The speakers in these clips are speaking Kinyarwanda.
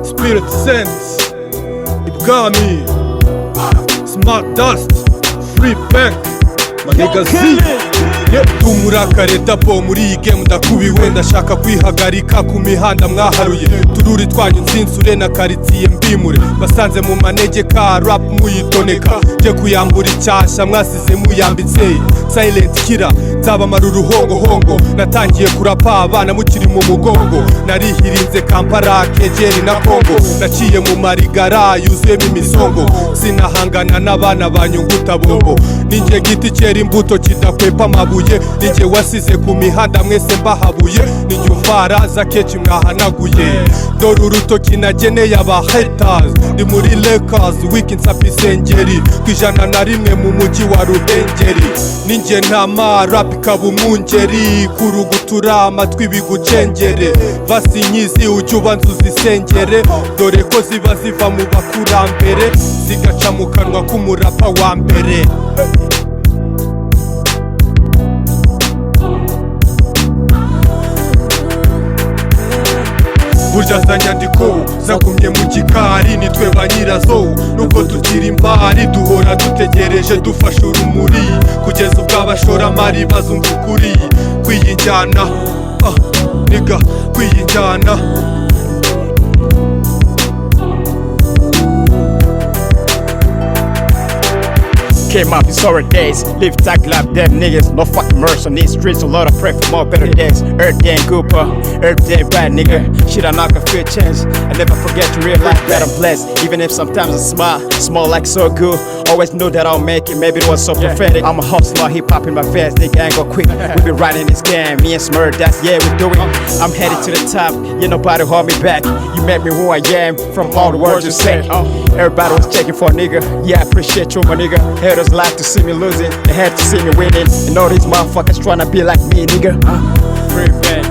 Spirit Sense, Ibwami, Smart Dust, Free Bank, Magazi. Tumurakare tapo muri iyi game ndakubiwe, ndashaka kwihagarika ku mihanda mwaharuye, tururi twanyu nzinsure na karitsiye mbimure, basanze mu manegeka rap muyitoneka, je kuyambura icyasha mwasize muyambitse silent killer, nzabamara uruhongo, natangiye kurapa abana mukiri mu mugongo, narihirinze Kampala, Kejeri na Kongo, naciye mu marigara yuzuyemo imisongo, sinahangana n'abana banyunguta bombo, ninjye giti cyera imbuto kidakwepa amabuye, ninjye wasize ku mihanda mwese mbahabuye, ninjye umfaraza kenshi mwahanaguye, dore urutoki nageneye aba haters, ndi muri Lakers wiki nsapa isengeri, kwijana na rimwe mu mujyi wa Ruhengeri, ninjye ntama rap ikaba umwungeri, kurugutura amatwi bigucengere, vasinyizi ujya ubanza uzisengere, dore ko ziba ziva mu bakurambere, zigaca mu kanwa k'umurapa wa mbere. Burya za nyandiko zagumye mu gikari, nitwe ba nyirazo nubwo tukiri imbari, duhora dutegereje dufashe urumuri, kugeza ubwo abashoramari bazumva ukuri, kwiyinjyana niga kwiyinjyana. Came up in sorry days, live tag lab dead niggas, no fucking mercy on these streets, a lot of pray for more better days. Earth day Cooper, Earth day bad nigga, shit I knock a few chance, I never forget to realize that I'm blessed, even if sometimes I small like so good, always knew that I'll make it, maybe it was so prophetic. I'm a hustler, hip-hop in my veins, nigga ain't go quick, we been riding this game, me and Smurf, that's yeah we do it, I'm headed to the top, yeah nobody hold me back, you made me who I am, from all the words you say, everybody was checking for a nigga, yeah I appreciate you my nigga, haters like to see me losing, they had to see me winning, and all these motherfuckers tryna be like me nigga, free bank.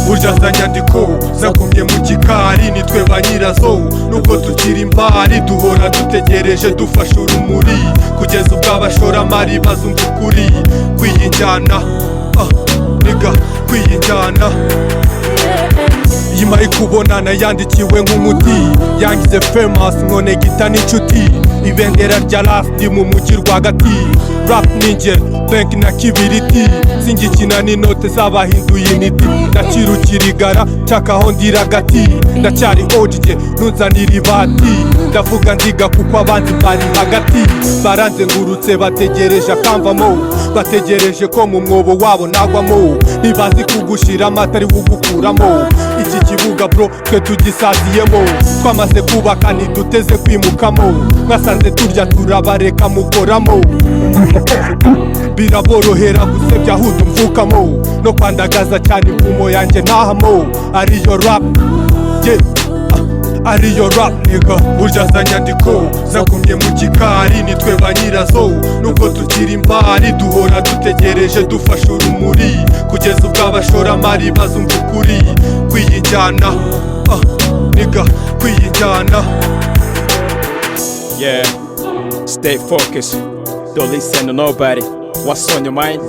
Burya za nyandiko zagumye mu gikari, nitwe ba nyirazo nubwo tukiri imbari, duhora dutegereje dufashe urumuri, kugeza ubwo abashoramari bazumva ukuri, kwiyinjyana niga kwiyinjyana. Yima ikubonana yandikiwe nk'umuti, yangize famous nkone gita n'inshuti, ibendera rya rap ndi mu mujyi rwagati, rap ninjye bank na kibiriti, singikina n'inote z'abahinduye initi, ndakirukirigara cyakaho ndiragati, ndacyari odije ntuzanira ibati, ndavuga nziga kuko abandi bari hagati, baranze ngurutse bategereje akamvamo, bategereje ko mu mwobo wabo nagwamo, ntibazi kugushira amata ari bugukuramo, iki kibuga bro twe tugisaziyemo, twamaze kubaka ntiduteze kwimukamo, mwasanze turya turabareka mukoramo, biraborohera gusebya ahudu mvukamo, no kwandagaza cyane imvumo yanjye ntahamo, ariyo rap ariyo rap nigga. Burya za nyandiko zagumye mu gikari, nitwe ba nyirazo nubwo tukiri imbari, duhora dutegereje dufashe urumuri, kugeza ubwo abashoramari bazumva ukuri, kwiyinjyana nigga kwiyinjyana. Yeah, stay focused, don't listen to nobody, what's on your mind,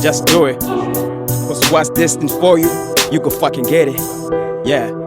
just do it, cause what's destined for you, you go fucking get it, yeah.